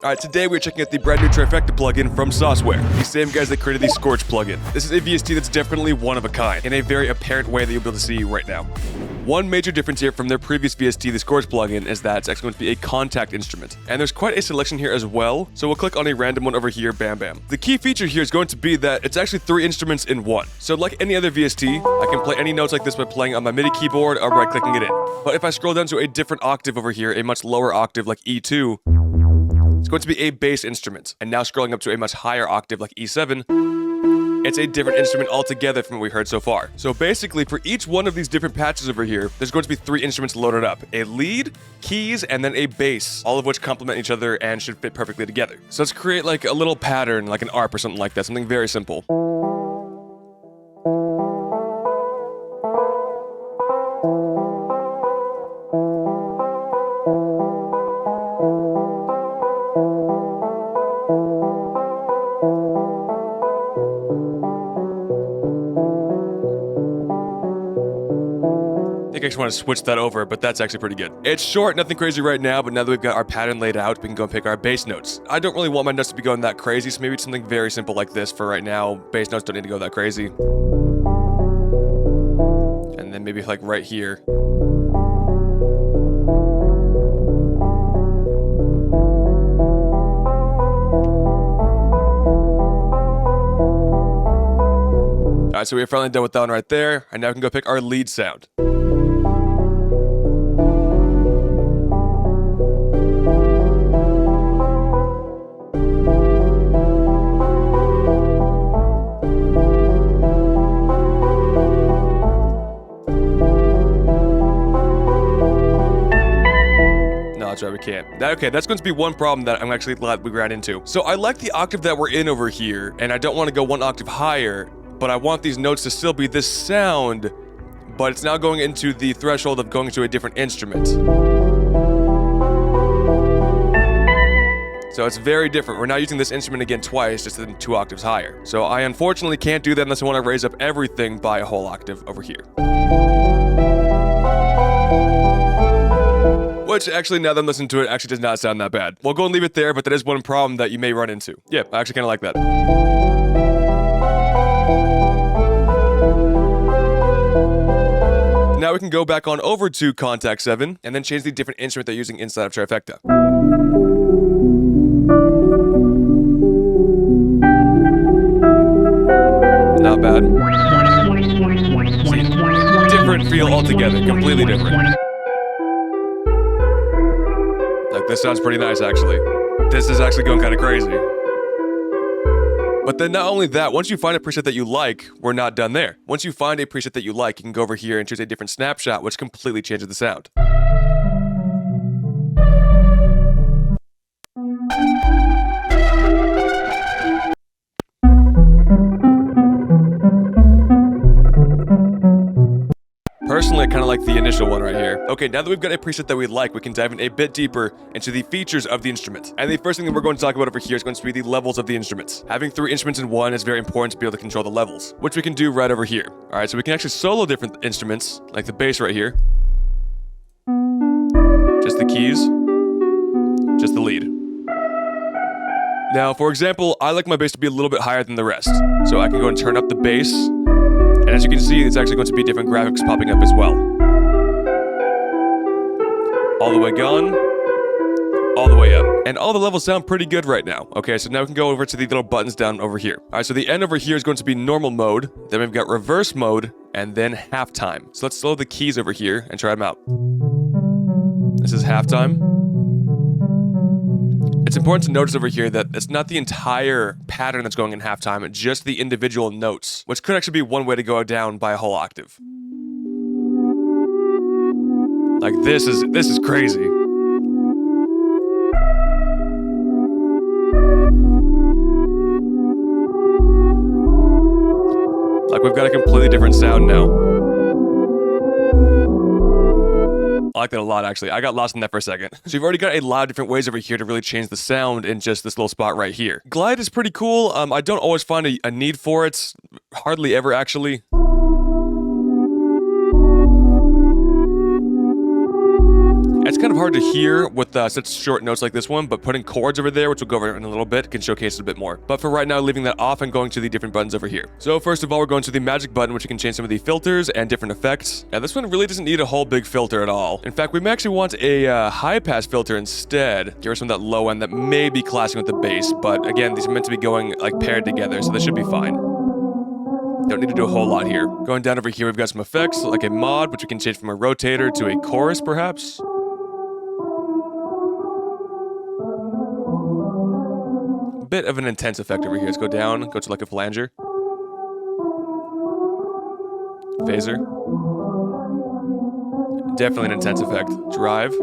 Alright, today we're checking out the brand new Trifecta plugin from Sauceware, the same guys that created the Scorch plugin. This is a VST that's definitely one of a kind, in a very apparent way that you'll be able to see right now. One major difference here from their previous VST, the Scorch plugin, is that it's actually going to be a Kontakt instrument. And there's quite a selection here as well, so we'll click on a random one over here, bam bam. The key feature here is going to be that it's actually 3 instruments in one. So like any other VST, I can play any notes like this by playing on my MIDI keyboard or by clicking it in. But if I scroll down to a different octave over here, a much lower octave like E2, it's going to be a bass instrument. And now scrolling up to a much higher octave like E7, it's a different instrument altogether from what we heard so far. So basically, for each one of these different patches over here, there's going to be 3 instruments loaded up. A lead, keys, and then a bass, all of which complement each other and should fit perfectly together. So let's create like a little pattern, like an ARP or something like that, something very simple. I just want to switch that over, but that's actually pretty good. It's short, nothing crazy right now, but now that we've got our pattern laid out, we can go and pick our bass notes. I don't really want my notes to be going that crazy, so maybe it's something very simple like this for right now. Bass notes don't need to go that crazy. And then maybe like right here. Alright, so we're finally done with that one right there, and now we can go pick our lead sound. That's right, we can't. Okay, that's going to be one problem that I'm actually glad we ran into. So I like the octave that we're in over here, and I don't want to go 1 octave higher, but I want these notes to still be this sound, but it's now going into the threshold of going to a different instrument. So it's very different. We're now using this instrument again twice, just in 2 octaves higher. So I unfortunately can't do that unless I want to raise up everything by a whole octave over here. Which actually, now that I'm listening to it, actually does not sound that bad. We'll go and leave it there, but that is one problem that you may run into. Yeah, I actually kind of like that. Now we can go back on over to Kontakt 7, and then change the different instrument they're using inside of Trifecta. Not bad. See, different feel altogether, completely different. Like, this sounds pretty nice, actually. This is actually going kind of crazy. But then not only that, once you find a preset that you like, we're not done there. Once you find a preset that you like, you can go over here and choose a different snapshot, which completely changes the sound. Personally, I kind of like the initial one right here. Okay, now that we've got a preset that we like, we can dive in a bit deeper into the features of the instrument. And the first thing that we're going to talk about over here is going to be the levels of the instruments. Having 3 instruments in one is very important to be able to control the levels, which we can do right over here. All right, so we can actually solo different instruments, like the bass right here. Just the keys. Just the lead. Now, for example, I like my bass to be a little bit higher than the rest. So I can go and turn up the bass. And as you can see, it's actually going to be different graphics popping up as well. All the way gone, all the way up. And all the levels sound pretty good right now. Okay, so now we can go over to the little buttons down over here. All right, so the end over here is going to be normal mode. Then we've got reverse mode, and then halftime. So let's slow the keys over here and try them out. This is halftime. It's important to notice over here that it's not the entire pattern that's going in halftime, just the individual notes, which could actually be one way to go down by a whole octave. Like, this is crazy. Like, we've got a completely different sound now. I like that a lot, actually. I got lost in that for a second. So you've already got a lot of different ways over here to really change the sound in just this little spot right here. Glide is pretty cool. I don't always find a need for it. Hardly ever, actually. kind of hard to hear with such short notes like this one, but putting chords over there, which we'll go over in a little bit, can showcase it a bit more. But for right now, leaving that off and going to the different buttons over here. So first of all, we're going to the magic button, which you can change some of the filters and different effects. Now this one really doesn't need a whole big filter at all. In fact, we may actually want a high pass filter instead. Give us some of that low end that may be clashing with the bass, but again, these are meant to be going like paired together, so this should be fine. Don't need to do a whole lot here. Going down over here, we've got some effects, like a mod, which we can change from a rotator to a chorus, perhaps. A bit of an intense effect over here. Let's go down, go to like a flanger. Phaser. Definitely an intense effect. Drive.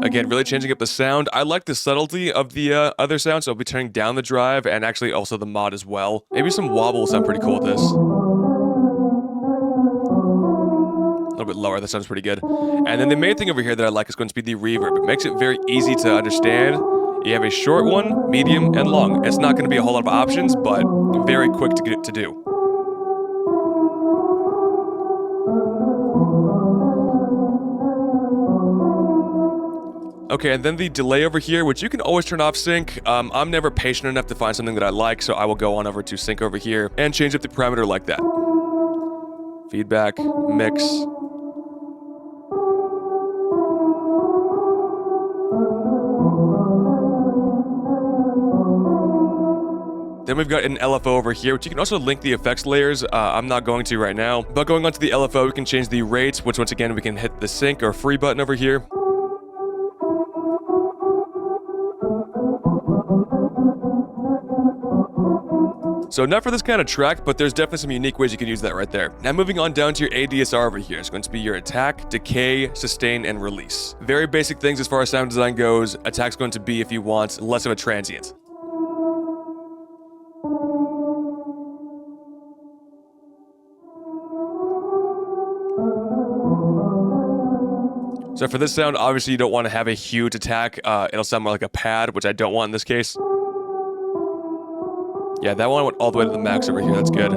Again, really changing up the sound. I like the subtlety of the other sound, so I'll be turning down the drive and actually also the mod as well. Maybe some wobble will sound pretty cool with this. A little bit lower, that sounds pretty good. And then the main thing over here that I like is going to be the reverb. It makes it very easy to understand. You have a short one, medium, and long. It's not going to be a whole lot of options, but very quick to get to do. Okay, and then the delay over here, which you can always turn off sync. I'm never patient enough to find something that I like, so I will go on over to sync over here and change up the parameter like that. Feedback, mix. Then we've got an LFO over here, which you can also link the effects layers. I'm not going to right now, but going on to the LFO, we can change the rates, which once again, we can hit the sync or free button over here. So not for this kind of track, but there's definitely some unique ways you can use that right there. Now moving on down to your ADSR over here. It's going to be your attack, decay, sustain, and release. Very basic things as far as sound design goes. Attack's going to be, if you want, less of a transient. So for this sound, obviously you don't want to have a huge attack. It'll sound more like a pad, which I don't want in this case. Yeah, that one went all the way to the max over here. That's good.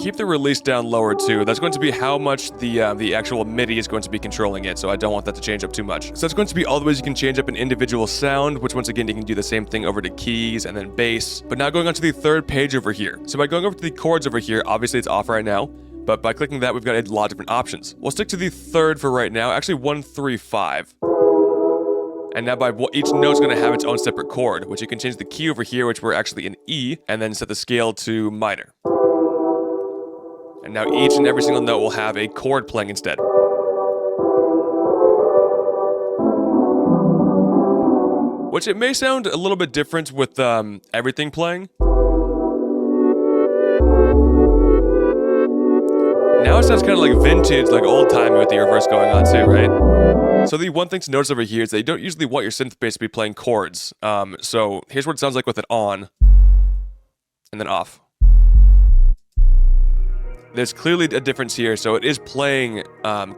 Keep the release down lower too. That's going to be how much the actual MIDI is going to be controlling it, so I don't want that to change up too much. So that's going to be all the ways you can change up an individual sound, which once again, you can do the same thing over to keys and then bass. But now going on to the third page over here. So by going over to the chords over here, obviously it's off right now, but by clicking that, we've got a lot of different options. We'll stick to the third for right now, actually 1, 3, 5. And now by each note's going to have its own separate chord, which you can change the key over here, which we're actually in E, and then set the scale to minor. And now each and every single note will have a chord playing instead. Which it may sound a little bit different with everything playing. Now it sounds kind of like vintage, like old-timey with the reverse going on too, right? So the one thing to notice over here is that you don't usually want your synth bass to be playing chords. So here's what it sounds like with it on, and then off. There's clearly a difference here, so it is playing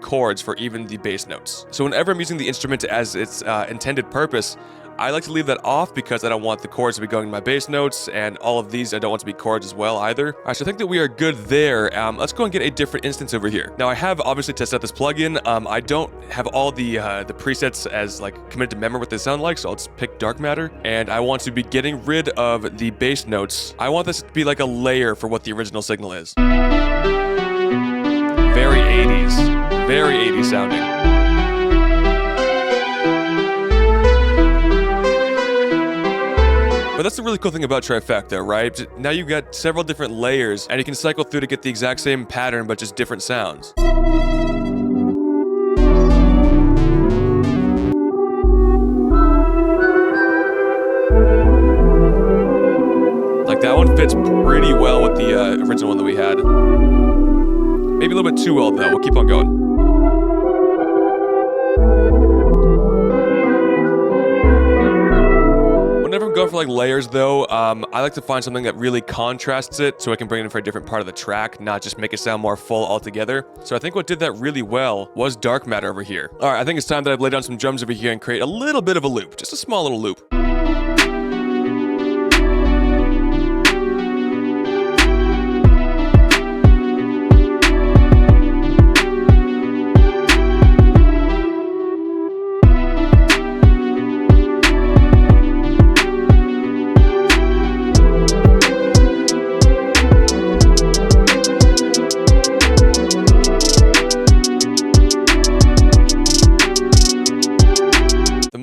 chords for even the bass notes. So whenever I'm using the instrument as its intended purpose, I like to leave that off because I don't want the chords to be going to my bass notes, and all of these I don't want to be chords as well either. All right, so I think that we are good there. Let's go and get a different instance over here. Now I have obviously tested out this plugin. I don't have all the presets as like committed to memory what they sound like, so I'll just pick dark matter, and I want to be getting rid of the bass notes. I want this to be like a layer for what the original signal is. Very 80s, very 80s sounding. But that's the really cool thing about Trifecta, right? Now you've got several different layers, and you can cycle through to get the exact same pattern, but just different sounds. Like that one fits pretty well with the original one that we had. Maybe a little bit too well though, we'll keep on going. Whenever I'm going for like layers though, I like to find something that really contrasts it so I can bring it in for a different part of the track, not just make it sound more full altogether. So I think what did that really well was dark matter over here. All right, I think it's time that I've laid down some drums over here and create a little bit of a loop, just a small little loop.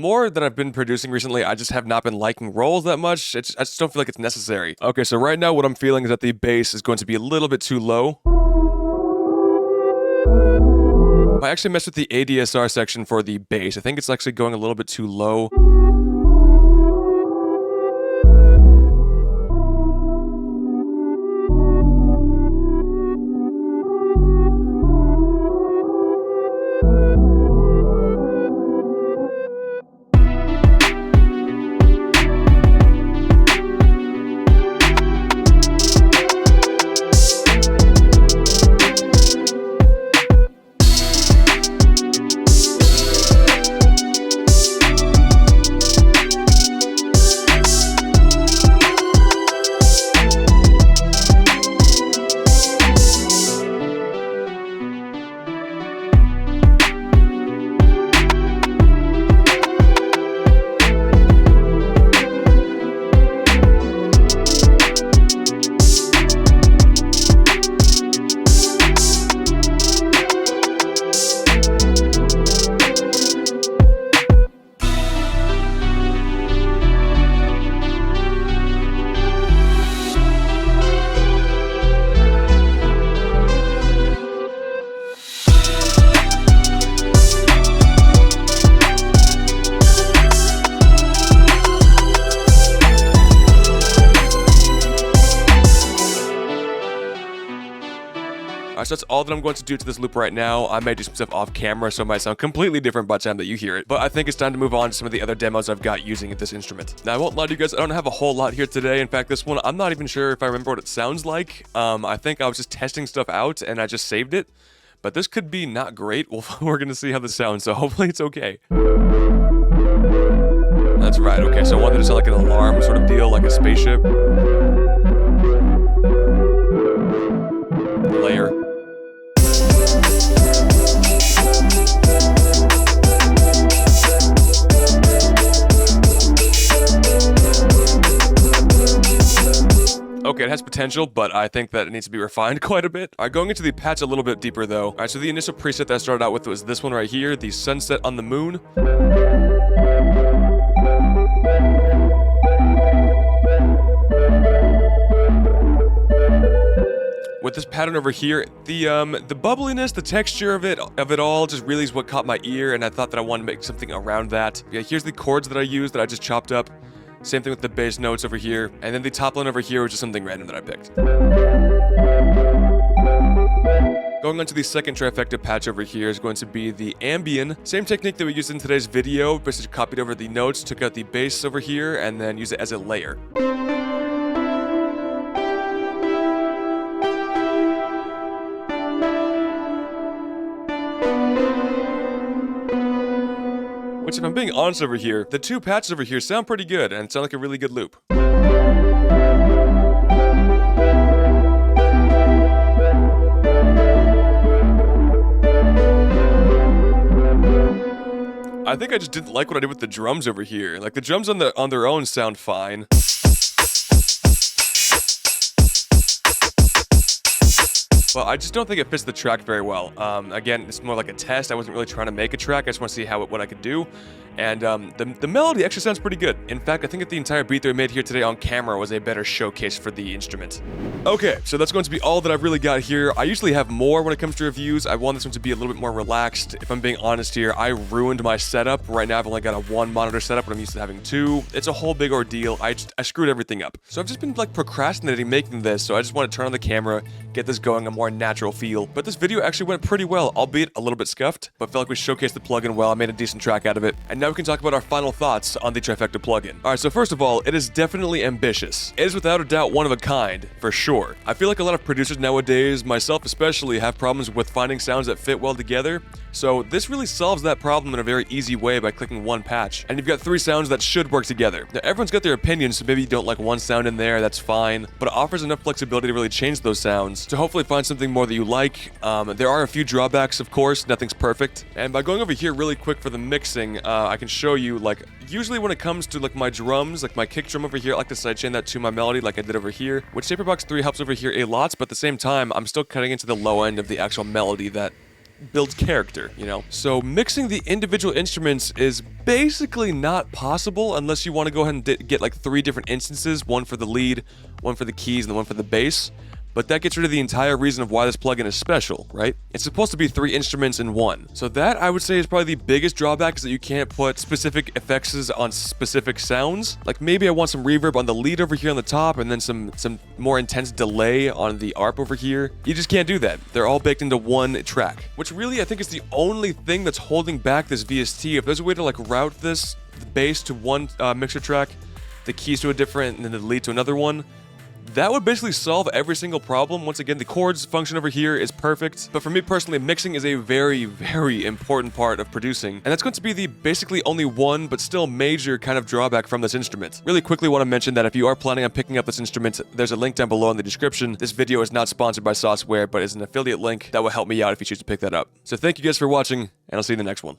more that I've been producing recently, I just have not been liking rolls that much. I just don't feel like it's necessary. Okay, so right now what I'm feeling is that the bass is going to be a little bit too low. I actually messed with the ADSR section for the bass. I think it's actually going a little bit too low. So that's all that I'm going to do to this loop right now. I may do some stuff off camera, so it might sound completely different by the time that you hear it. But I think it's time to move on to some of the other demos I've got using this instrument. Now, I won't lie to you guys, I don't have a whole lot here today. In fact, this one, I'm not even sure if I remember what it sounds like. I think I was just testing stuff out and I just saved it. But this could be not great. Well, we're going to see how this sounds, so hopefully it's okay. That's right, okay, so I wanted to sound like an alarm sort of deal, like a spaceship. Layer. Okay, it has potential, but I think that it needs to be refined quite a bit. All right, going into the patch a little bit deeper though. All right, so the initial preset that I started out with was this one right here, the Sunset on the Moon. With this pattern over here, the bubbliness, the texture of it all just really is what caught my ear, and I thought that I wanted to make something around that. Yeah, here's the chords that I used that I just chopped up. Same thing with the bass notes over here, and then the top line over here was just something random that I picked. Going on to the second trifecta patch over here is going to be the ambient. Same technique that we used in today's video, basically copied over the notes, took out the bass over here, and then use it as a layer. Which, if I'm being honest over here, the two patches over here sound pretty good and sound like a really good loop. I think I just didn't like what I did with the drums over here. Like, the drums on their own sound fine. Well, I just don't think it fits the track very well. Again, it's more like a test. I wasn't really trying to make a track. I just want to see what I could do. And the melody actually sounds pretty good. In fact, I think that the entire beat that we made here today on camera was a better showcase for the instrument. Okay, so that's going to be all that I've really got here. I usually have more when it comes to reviews. I want this one to be a little bit more relaxed. If I'm being honest here, I ruined my setup. Right now, I've only got a 1-monitor setup, but I'm used to having 2. It's a whole big ordeal. I screwed everything up. So I've just been like procrastinating making this, so I just want to turn on the camera, get this going a more natural feel. But this video actually went pretty well, albeit a little bit scuffed, but felt like we showcased the plugin well. I made a decent track out of it. And now we can talk about our final thoughts on the Trifecta plugin. Alright, so first of all, it is definitely ambitious. It is without a doubt one of a kind, for sure. I feel like a lot of producers nowadays, myself especially, have problems with finding sounds that fit well together. So this really solves that problem in a very easy way by clicking one patch. And you've got 3 sounds that should work together. Now, everyone's got their opinions, so maybe you don't like one sound in there, that's fine. But it offers enough flexibility to really change those sounds, to hopefully find something more that you like. There are a few drawbacks, of course, nothing's perfect. And by going over here really quick for the mixing, I can show you, like, usually when it comes to like my drums, like my kick drum over here, I like to sidechain that to my melody like I did over here, which Saberbox 3 helps over here a lot, but at the same time, I'm still cutting into the low end of the actual melody that builds character, you know? So mixing the individual instruments is basically not possible unless you want to go ahead and get like 3 different instances, one for the lead, one for the keys, and the one for the bass. But that gets rid of the entire reason of why this plugin is special, right? It's supposed to be 3 instruments in one. So that, I would say, is probably the biggest drawback, is that you can't put specific effects on specific sounds. Like, maybe I want some reverb on the lead over here on the top, and then some more intense delay on the ARP over here. You just can't do that. They're all baked into one track, which really, I think, is the only thing that's holding back this VST. If there's a way to, like, route this, the bass to one mixer track, the keys to a different, and then the lead to another one, that would basically solve every single problem. Once again, the chords function over here is perfect. But for me personally, mixing is a very, very important part of producing. And that's going to be the basically only one, but still major kind of drawback from this instrument. Really quickly want to mention that if you are planning on picking up this instrument, there's a link down below in the description. This video is not sponsored by Sauceware, but is an affiliate link that will help me out if you choose to pick that up. So thank you guys for watching, and I'll see you in the next one.